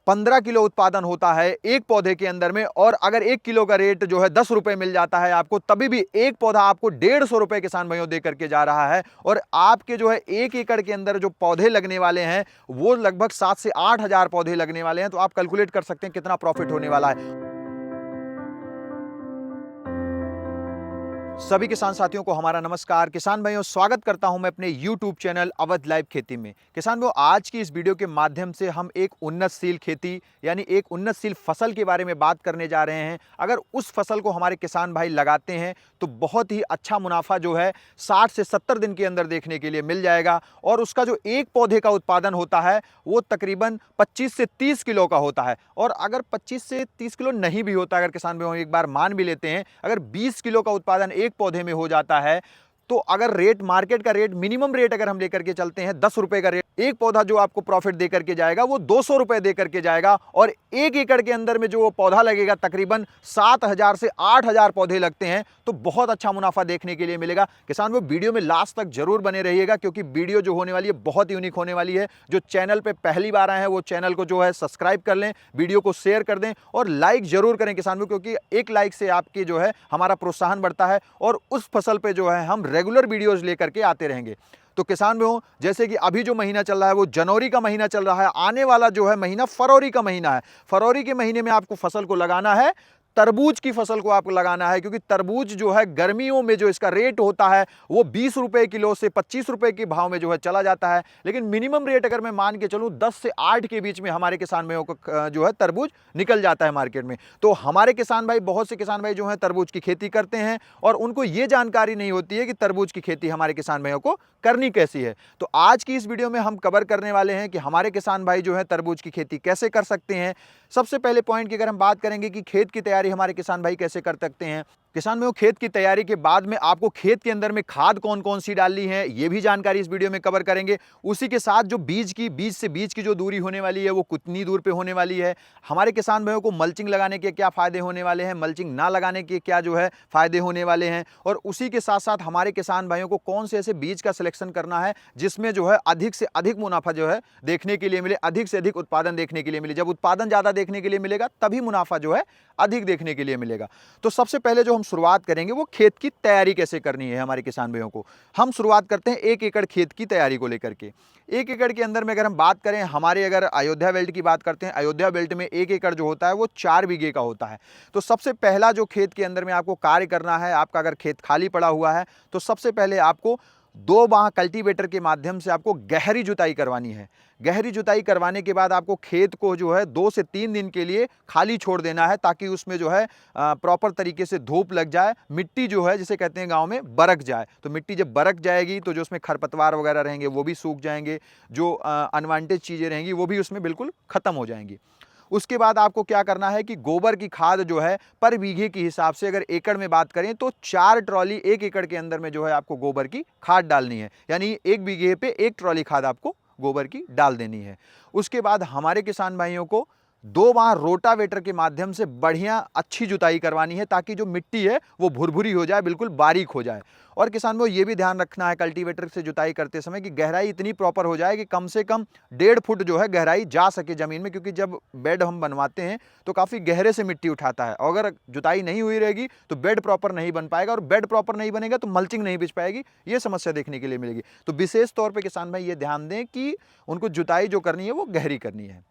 15 kilo उत्पादन होता है एक पौधे के अंदर में, और अगर 1 किलो का रेट जो है 10 रुपए मिल जाता है आपको, तभी भी एक पौधा आपको 150 रुपए किसान भाइयों दे करके जा रहा है। और आपके जो है 1 एकड़ के अंदर जो पौधे लगने वाले हैं वो लगभग 7 से 8 हजार पौधे लगने वाले हैं। तो आप कैलकुलेट कर सकते हैं कितना प्रॉफिट होने वाला है। सभी किसान साथियों को हमारा नमस्कार। किसान भाइयों, स्वागत करता हूं मैं अपने YouTube चैनल अवध लाइव खेती में। किसान भाइयों, आज की इस वीडियो के माध्यम से हम एक उन्नतशील खेती यानी एक उन्नतशील फसल के बारे में बात करने जा रहे हैं। अगर उस फसल को हमारे किसान भाई लगाते हैं तो बहुत ही अच्छा मुनाफा जो है 60 से 70 दिन के अंदर देखने के लिए मिल जाएगा। और उसका जो एक पौधे का उत्पादन होता है वो तकरीबन 25 से 30 किलो का होता है। और अगर 25 से 30 किलो नहीं भी होता, अगर किसान भाइयों एक बार मान भी लेते हैं, अगर 20 किलो का उत्पादन एक पौधे में हो जाता है, तो अगर रेट मार्केट का रेट मिनिमम रेट अगर हम लेकर के चलते हैं 10 रुपए का रेट, एक पौधा जो आपको प्रॉफिट देकर के जाएगा वो 200 रुपए देकर के जाएगा। और 1 एकड़ के अंदर में जो वो पौधा लगेगा तकरीबन 7,000 से 8,000 पौधे लगते हैं, तो बहुत अच्छा मुनाफा देखने के लिए मिलेगा। किसान वो वीडियो में लास्ट तक जरूर बने रहिएगा, क्योंकि वीडियो जो होने वाली है बहुत यूनिक होने वाली है। जो चैनल पे पहली बार आए हैं वो चैनल को जो है सब्सक्राइब कर लें, वीडियो को शेयर कर दें और लाइक जरूर करें किसान भाई, क्योंकि एक लाइक से आपकी जो है हमारा प्रोत्साहन बढ़ता है और उस फसल पे जो है हम रेगुलर वीडियोस लेकर के आते रहेंगे। तो किसान भाइयों, जैसे कि अभी जो महीना चल रहा है वो जनवरी का महीना चल रहा है, आने वाला जो है महीना फरवरी का महीना है। फरवरी के महीने में आपको फसल को लगाना है, तरबूज की फसल को आपको लगाना है, क्योंकि तरबूज जो है गर्मियों में जो इसका रेट होता है वो 20 रुपए किलो से 25 रुपए के भाव में जो है चला जाता है। लेकिन मिनिमम रेट अगर मैं मान के चलूं 10 से 8 के बीच में हमारे किसान भाइयों को जो है तरबूज निकल जाता है मार्केट में। तो हमारे किसान भाई, बहुत से किसान भाई जो है तरबूज की खेती करते हैं और उनको ये जानकारी नहीं होती है कि तरबूज की खेती हमारे किसान भाइयों को करनी कैसी है। तो आज की इस वीडियो में हम कवर करने वाले हैं कि हमारे किसान भाई जो है तरबूज की खेती कैसे कर सकते हैं। सबसे पहले पॉइंट की अगर हम बात करेंगे कि खेत की तैयारी हमारे किसान भाई कैसे कर सकते हैं। किसान भाइयों, खेत की तैयारी के बाद में आपको खेत के अंदर में खाद कौन कौन सी डालनी है ये भी जानकारी इस वीडियो में कवर करेंगे। उसी के साथ जो बीज से बीज की जो दूरी होने वाली है वो कितनी दूर पे होने वाली है, हमारे किसान भाइयों को मल्चिंग लगाने के क्या फायदे होने वाले हैं, मल्चिंग ना लगाने के क्या जो है फायदे होने वाले हैं, और उसी के साथ साथ हमारे किसान भाइयों को कौन से ऐसे बीज का सिलेक्शन करना है जिसमें जो है अधिक से अधिक मुनाफा जो है देखने के लिए मिले, अधिक से अधिक उत्पादन देखने के लिए मिले। जब उत्पादन ज्यादा देखने के लिए मिलेगा तभी मुनाफा जो है अधिक देखने के लिए मिलेगा। तो सबसे पहले जो हम शुरुआत करेंगे वो खेत की तैयारी कैसे करनी है हमारे किसान भाइयों को। हम शुरुआत करते हैं 1 एकड़ खेत की तैयारी को लेकर के। 1 एकड़ के अंदर में अगर हम बात करें, हमारे अगर अयोध्या बेल्ट की बात करते हैं, अयोध्या बेल्ट में 1 एकड़ जो होता है वो 4 बीघे का होता है। तो सबसे पहला जो खेत के अंदर में आपको कार्य करना है, आपका अगर खेत खाली पड़ा हुआ है तो सबसे पहले आपको 2 बाह कल्टीवेटर के माध्यम से आपको गहरी जुताई करवानी है। गहरी जुताई करवाने के बाद आपको खेत को जो है 2 से 3 दिन के लिए खाली छोड़ देना है, ताकि उसमें जो है प्रॉपर तरीके से धूप लग जाए, मिट्टी जो है जिसे कहते हैं गांव में बरक जाए। तो मिट्टी जब बरक जाएगी तो जो उसमें खरपतवार वगैरह रहेंगे वो भी सूख जाएंगे, जो अनवांटेड चीज़ें रहेंगी वो भी उसमें बिल्कुल खत्म हो जाएंगी। उसके बाद आपको क्या करना है कि गोबर की खाद जो है पर बीघे के हिसाब से अगर एकड़ में बात करें तो 4 ट्रॉली 1 एकड़ के अंदर में जो है आपको गोबर की खाद डालनी है, यानी 1 बीघे पे 1 ट्रॉली खाद आपको गोबर की डाल देनी है। उसके बाद हमारे किसान भाइयों को 2 बार रोटावेटर के माध्यम से बढ़िया अच्छी जुताई करवानी है, ताकि जो मिट्टी है वो भुरभुरी हो जाए, बिल्कुल बारीक हो जाए। और किसान को ये भी ध्यान रखना है कल्टीवेटर से जुताई करते समय कि गहराई इतनी प्रॉपर हो जाए कि कम से कम 1.5 फुट जो है गहराई जा सके जमीन में, क्योंकि जब बेड हम बनवाते हैं तो काफ़ी गहरे से मिट्टी उठाता है, और अगर जुताई नहीं हुई रहेगी तो बेड प्रॉपर नहीं बन पाएगा, और बेड प्रॉपर नहीं बनेगा तो मल्चिंग नहीं बिछ पाएगी, ये समस्या देखने के लिए मिलेगी। तो विशेष तौर पर किसान भाई ये ध्यान दें कि उनको जुताई जो करनी है वो गहरी करनी है।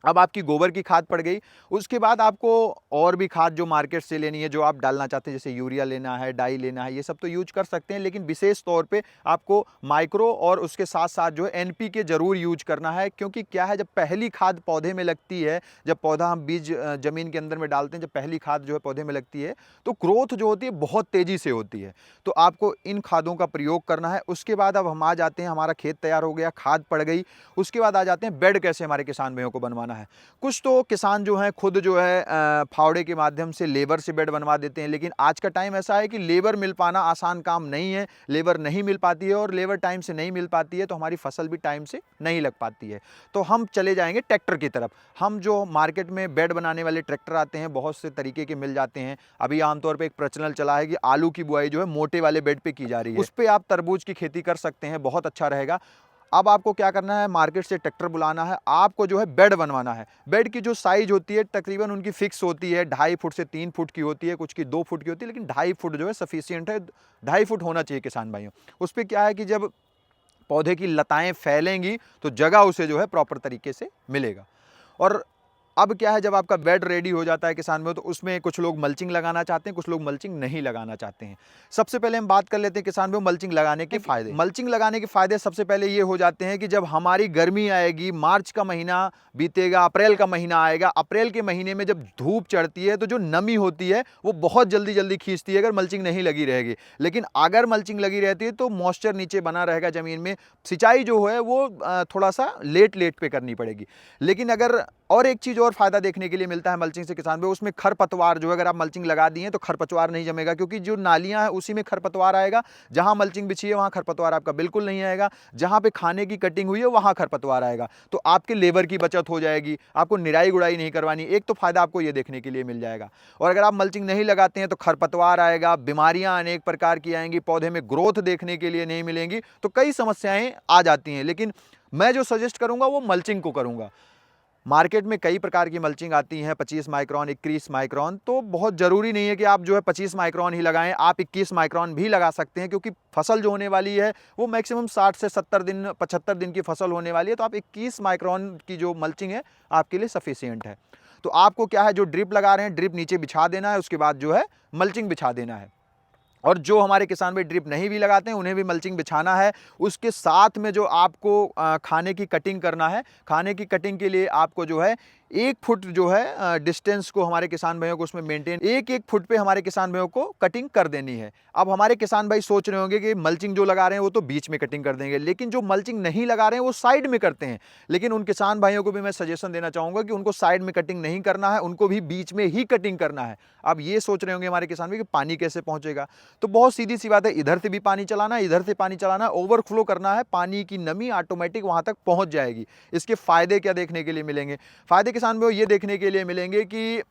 अब आपकी गोबर की खाद पड़ गई, उसके बाद आपको और भी खाद जो मार्केट से लेनी है, जो आप डालना चाहते हैं, जैसे यूरिया लेना है, डाई लेना है, ये सब तो यूज कर सकते हैं, लेकिन विशेष तौर पे आपको माइक्रो और उसके साथ साथ जो है एनपीके जरूर यूज करना है। क्योंकि क्या है, जब पहली खाद पौधे में लगती है, जब पौधा हम बीज जमीन के अंदर में डालते हैं, जब पहली खाद जो है पौधे में लगती है तो ग्रोथ जो होती है बहुत तेजी से होती है। तो आपको इन खादों का प्रयोग करना है। उसके बाद अब हम आ जाते हैं, हमारा खेत तैयार हो गया, खाद पड़ गई, उसके बाद आ जाते हैं बेड कैसे हमारे किसान भाइयों को बनवाना है। कुछ तो किसान जो है खुद जो है फावड़े के माध्यम से लेबर से बेड बनवा देते हैं, लेकिन आज का टाइम ऐसा है कि लेबर मिल पाना आसान काम नहीं है, लेबर नहीं मिल पाती है, और लेबर टाइम से नहीं मिल पाती है तो हमारी फसल भी टाइम से नहीं लग पाती है। तो हम चले जाएंगे ट्रैक्टर की तरफ। हम जो मार्केट में बेड बनाने वाले ट्रैक्टर आते हैं, बहुत से तरीके के मिल जाते हैं। अभी आमतौर पर एक प्रचलन चला है कि आलू की बुआई जो है मोटे वाले बेड पे की जा रही है, उस पर आप तरबूज की खेती कर सकते हैं, बहुत अच्छा रहेगा। अब आपको क्या करना है, मार्केट से ट्रैक्टर बुलाना है, आपको जो है बेड बनवाना है। बेड की जो साइज होती है तकरीबन उनकी फिक्स होती है, 2.5 फुट से 3 फुट की होती है, कुछ की 2 फुट की होती है, लेकिन 2.5 फुट जो है सफिशियंट है, 2.5 फुट होना चाहिए किसान भाइयों। उस पे क्या है कि जब पौधे की लताएं फैलेंगी तो जगह उसे जो है प्रॉपर तरीके से मिलेगा। और अब क्या है, जब आपका बेड रेडी हो जाता है किसान भाइयों, तो उसमें कुछ लोग मल्चिंग लगाना चाहते हैं, कुछ लोग मल्चिंग नहीं लगाना चाहते हैं। सबसे पहले हम बात कर लेते हैं किसान भाइयों मल्चिंग लगाने के फायदे। मल्चिंग लगाने के फायदे सबसे पहले ये हो जाते हैं कि जब हमारी गर्मी आएगी, मार्च का महीना बीतेगा, अप्रैल का महीना आएगा, अप्रैल के महीने में जब धूप चढ़ती है तो जो नमी होती है वो बहुत जल्दी जल्दी खींचती है अगर मल्चिंग नहीं लगी रहेगी। लेकिन अगर मल्चिंग लगी रहती है तो मॉइस्चर नीचे बना रहेगा जमीन में, सिंचाई जो है वो थोड़ा सा लेट लेट पे करनी पड़ेगी। लेकिन अगर और एक चीज और फायदा देखने के लिए मिलता है मल्चिंग से किसान भाई, उसमें खरपतवार जो है अगर आप मल्चिंग लगा दिए तो खरपतवार नहीं जमेगा, क्योंकि जो नालियां हैं उसी में खरपतवार आएगा। जहां मल्चिंग बिछी है वहां खरपतवार आपका बिल्कुल नहीं आएगा, जहां पे खाने की कटिंग हुई है वहां खरपतवार आएगा। तो आपके लेबर की बचत हो जाएगी, आपको निराई गुड़ाई नहीं करवानी। एक तो फायदा आपको ये देखने के लिए मिल जाएगा। और अगर आप मल्चिंग नहीं लगाते हैं तो खरपतवार आएगा, बीमारियां अनेक प्रकार की आएंगी, पौधे में ग्रोथ देखने के लिए नहीं मिलेंगी, तो कई समस्याएं आ जाती हैं। लेकिन मैं जो सजेस्ट करूंगा वो मल्चिंग को करूंगा। मार्केट में कई प्रकार की मल्चिंग आती हैं, 25 माइक्रोन, 21 माइक्रोन, तो बहुत ज़रूरी नहीं है कि आप जो है 25 माइक्रोन ही लगाएं, आप 21 माइक्रोन भी लगा सकते हैं, क्योंकि फसल जो होने वाली है वो मैक्सिमम 60 से 70 दिन, 75 दिन की फसल होने वाली है। तो आप 21 माइक्रोन की जो मल्चिंग है आपके लिए सफिशियंट है। तो आपको क्या है, जो ड्रिप लगा रहे हैं ड्रिप नीचे बिछा देना है, उसके बाद जो है मल्चिंग बिछा देना है। और जो हमारे किसान भाई ड्रिप नहीं भी लगाते हैं उन्हें भी मल्चिंग बिछाना है। उसके साथ में जो आपको खाने की कटिंग करना है, खाने की कटिंग के लिए आपको जो है 1 फुट जो है डिस्टेंस को हमारे किसान भाइयों को उसमें मेंटेन, एक फुट पे हमारे किसान भाइयों को कटिंग कर देनी है। अब हमारे किसान भाई सोच रहे होंगे कि मल्चिंग जो लगा रहे हैं वो तो बीच में कटिंग कर देंगे, लेकिन जो मल्चिंग नहीं लगा रहे हैं वो साइड में करते हैं। लेकिन उन किसान भाइयों को भी मैं सजेशन देना चाहूंगा कि उनको साइड में कटिंग नहीं करना है, उनको भी बीच में ही कटिंग करना है। अब ये सोच रहे होंगे हमारे किसान भाई कि पानी कैसे पहुंचेगा, तो बहुत सीधी सी बात है, इधर से भी पानी चलाना है, इधर से पानी चलाना है, ओवरफ्लो करना है, पानी की नमी ऑटोमेटिक वहां तक पहुंच जाएगी। इसके फायदे क्या देखने के लिए मिलेंगे? फायदे किसान भाइयों ये देखने के लिए मिलेंगे कि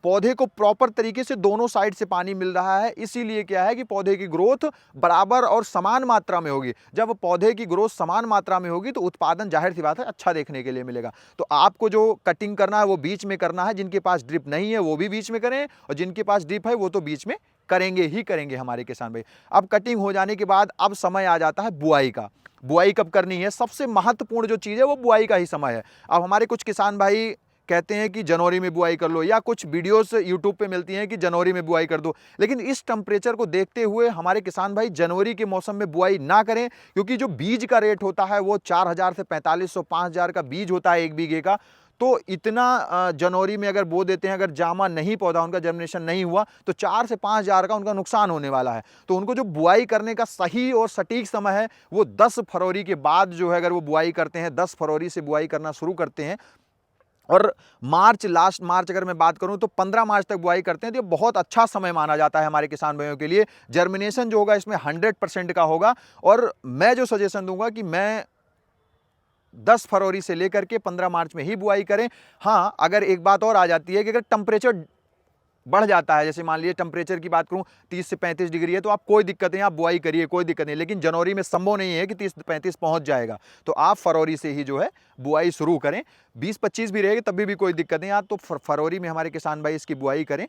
पौधे को प्रॉपर तरीके से दोनों साइड से पानी मिल रहा है, इसीलिए क्या है कि पौधे की ग्रोथ बराबर और समान मात्रा में होगी। जब पौधे की ग्रोथ समान मात्रा में होगी तो उत्पादन जाहिर सी बात है अच्छा देखने के लिए मिलेगा। तो आपको जो कटिंग करना है वो बीच में करना है, जिनके पास ड्रिप नहीं है वो भी बीच में करें, और जिनके पास ड्रिप है वो तो बीच में करेंगे ही करेंगे हमारे किसान भाई। अब कटिंग हो जाने के बाद अब समय आ जाता है बुआई का। बुआई कब करनी है? सबसे महत्वपूर्ण जो चीज़ है वो बुआई का ही समय है। अब हमारे कुछ किसान भाई कहते हैं कि जनवरी में बुआई कर लो, या कुछ वीडियोस यूट्यूब पे मिलती हैं कि जनवरी में बुआई कर दो, लेकिन इस टेम्परेचर को देखते हुए हमारे किसान भाई जनवरी के मौसम में बुआई ना करें, क्योंकि जो बीज का रेट होता है वो 4000 से 4500 5000 का बीज होता है 1 बीघे का। तो इतना जनवरी में अगर बो देते हैं, अगर जामा नहीं पौधा उनका जर्मिनेशन नहीं हुआ तो 4 से 5000 का उनका नुकसान होने वाला है। तो उनको जो बुआई करने का सही और सटीक समय है वो 10 फरवरी के बाद जो है, अगर वो बुआई करते हैं 10 फरवरी से बुआई करना शुरू करते हैं, और मार्च, लास्ट मार्च अगर मैं बात करूं तो 15 मार्च तक बुआई करते हैं, तो ये बहुत अच्छा समय माना जाता है हमारे किसान भाइयों के लिए। जर्मिनेशन जो होगा इसमें 100% का होगा। और मैं जो सजेशन दूंगा कि मैं 10 फरवरी से लेकर के 15 मार्च में ही बुआई करें। हाँ, अगर एक बात और आ जाती है कि अगर टेम्परेचर बढ़ जाता है, जैसे मान लीजिए टेम्परेचर की बात करूं 30 से 35 डिग्री है, तो आप कोई दिक्कत नहीं, आप बुआई करिए, कोई दिक्कत नहीं। लेकिन जनवरी में संभव नहीं है कि 30 35 पहुंच जाएगा, तो आप फरवरी से ही जो है बुआई शुरू करें। 20-25 भी रहेगी तभी भी कोई दिक्कत नहीं, आप तो फरवरी में हमारे किसान भाई इसकी बुआई करें।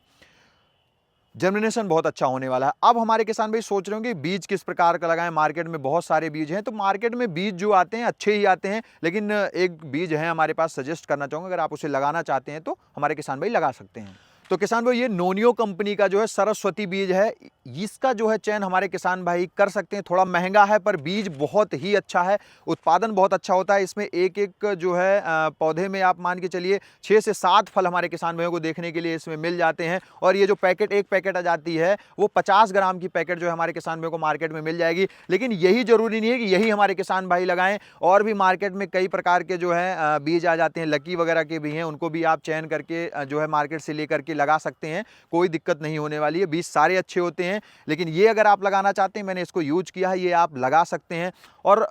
जर्मिनेशन बहुत अच्छा होने वाला है। अब हमारे किसान भाई सोच रहे होंगे बीज किस प्रकार का लगाएं, मार्केट में बहुत सारे बीज हैं। तो मार्केट में बीज जो आते हैं अच्छे ही आते हैं, लेकिन एक बीज है हमारे पास, सजेस्ट करना चाहूँगा, अगर आप उसे लगाना चाहते हैं तो हमारे किसान भाई लगा सकते हैं। तो किसान भाई ये नोनियो कंपनी का जो है सरस्वती बीज है, इसका जो है चयन हमारे किसान भाई कर सकते हैं। थोड़ा महंगा है पर बीज बहुत ही अच्छा है, उत्पादन बहुत अच्छा होता है। इसमें एक एक जो है पौधे में आप मान के चलिए 6 से 7 फल हमारे किसान भाइयों को देखने के लिए इसमें मिल जाते हैं। और ये जो पैकेट, एक पैकेट आ जाती है वो 50 ग्राम की पैकेट जो है हमारे किसान भाइयों को मार्केट में मिल जाएगी। लेकिन यही जरूरी नहीं है कि यही हमारे किसान भाई लगाएं, और भी मार्केट में कई प्रकार के जो है बीज आ जाते हैं, लकी वगैरह के भी हैं, उनको भी आप चयन करके जो है मार्केट से लेकर के लगा सकते हैं, कोई दिक्कत नहीं होने वाली है। बीज सारे अच्छे होते हैं, लेकिन ये अगर आप लगाना चाहते हैं, मैंने इसको यूज किया है, ये आप लगा सकते हैं और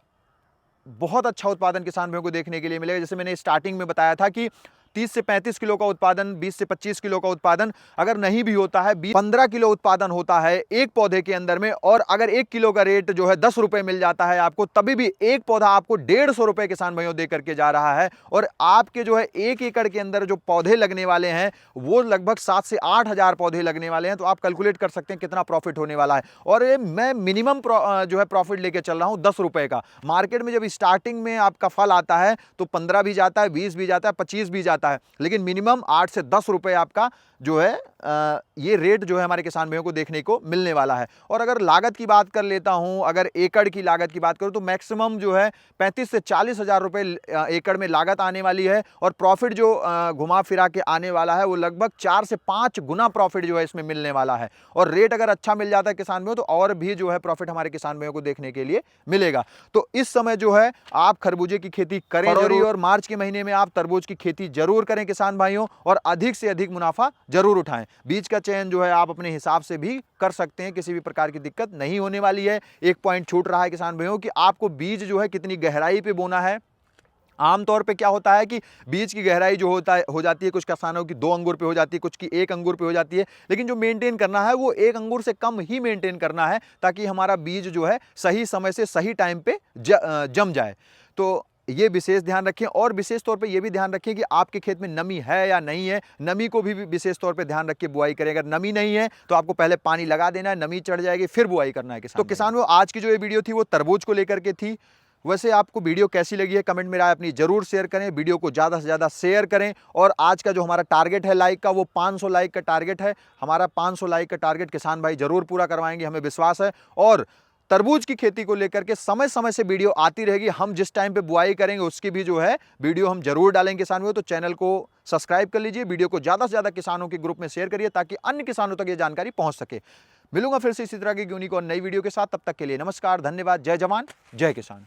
बहुत अच्छा उत्पादन किसान भाइयों को देखने के लिए मिलेगा। जैसे मैंने स्टार्टिंग में बताया था कि 30 से 35 किलो का उत्पादन, 20 से 25 किलो का उत्पादन, अगर नहीं भी होता है 15 किलो उत्पादन होता है एक पौधे के अंदर में, और अगर 1 किलो का रेट जो है 10 रुपए मिल जाता है आपको, तभी भी एक पौधा आपको 150 रुपए किसान भाइयों दे करके जा रहा है। और आपके जो है 1 एकड़ के अंदर जो पौधे लगने वाले हैं वो लगभग 7 से 8 हजार पौधे लगने वाले हैं। तो आप कैलकुलेट कर सकते हैं कितना प्रॉफिट होने वाला है। और मैं मिनिमम जो है प्रॉफिट लेके चल रहा हूं 10 रुपए का। मार्केट में जब स्टार्टिंग में आपका फल आता है तो 15 भी जाता है, 20 भी जाता है, 25 भी जाता है, लेकिन मिनिमम 8 से 10 रुपए आपका जो है ये रेट जो है हमारे किसान भाइयों को देखने को मिलने वाला है। और अगर लागत की बात कर लेता हूं, अगर एकड़ की लागत की बात करूं तो मैक्सिमम जो है 35 से 40 हजार रुपए एकड़ में लागत आने वाली है। और प्रॉफिट जो घुमा फिरा के आने वाला है वो लगभग 4 से 5 गुना प्रॉफिट जो है इसमें मिलने वाला है। और रेट अगर अच्छा मिल जाता है किसान भाइयों तो और भी जो है प्रॉफिट हमारे किसान भाइयों को देखने के लिए मिलेगा। तो इस समय जो है आप खरबूजे की खेती करें, फरवरी और मार्च के महीने में आप तरबूज की खेती जरूर करें किसान भाइयों, और अधिक से अधिक मुनाफा जरूर उठाएं। बीज का चयन जो है आप अपने हिसाब से भी कर सकते हैं, किसी भी प्रकार की दिक्कत नहीं होने वाली है। एक पॉइंट छूट रहा है किसान भाइयों कि आपको बीज जो है कितनी गहराई पे बोना है। आमतौर पे क्या होता है कि बीज की गहराई जो हो जाती है, कुछ किसानों की 2 अंगुर पे हो जाती है, कुछ की 1 अंगुर पे हो जाती है, लेकिन जो मेंटेन करना है वो 1 अंगुर से कम ही मेंटेन करना है, ताकि हमारा बीज जो है सही समय से सही टाइम पे जम जाए। तो ये विशेष ध्यान रखें। और विशेष तौर पे ये भी ध्यान रखें कि आपके खेत में नमी है या नहीं है। नमी को भी विशेष तौर पे ध्यान रख के बुआई करें। अगर नमी नहीं है तो आपको पहले पानी लगा देना है, नमी चढ़ जाएगी फिर बुआई करना है किसान। तो किसानों, आज की जो ये वीडियो थी वो तरबूज को लेकर के थी। वैसे आपको वीडियो कैसी लगी है कमेंट में राय अपनी जरूर शेयर करें, वीडियो को ज़्यादा से ज़्यादा शेयर करें। और आज का जो हमारा टारगेट है लाइक का, वो 500 लाइक का टारगेट है हमारा। 500 लाइक का टारगेट किसान भाई जरूर पूरा करवाएंगे, हमें विश्वास है। और तरबूज की खेती को लेकर के समय समय से वीडियो आती रहेगी। हम जिस टाइम पे बुआई करेंगे उसकी भी जो है वीडियो हम जरूर डालेंगे किसान भाइयों। तो चैनल को सब्सक्राइब कर लीजिए, वीडियो को ज़्यादा से ज़्यादा किसानों के ग्रुप में शेयर करिए ताकि अन्य किसानों तक ये जानकारी पहुंच सके। मिलूंगा फिर से इसी तरह की यूनिक और नई वीडियो के साथ। तब तक के लिए नमस्कार, धन्यवाद, जय जवान जय किसान।